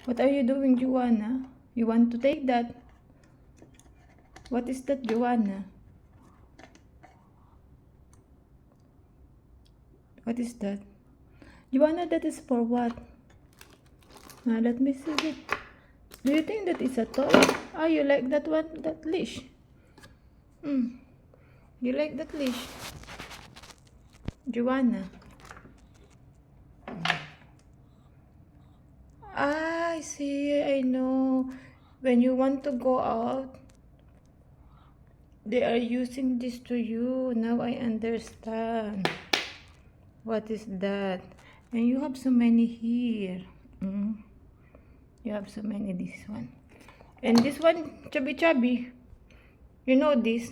What are you doing, Joanna? You want to take that? What is that, Joanna? What is that? Joanna, that is for what? Let me see it. Do you think that is a toy? Ah, you like that one? That leash? You like that leash? Joanna? Ah, I see. I know. When you want to go out, they are using this to you. Now I understand. What is that? And you have so many here. You have so many this one. And this one, chubby chubby. You know this.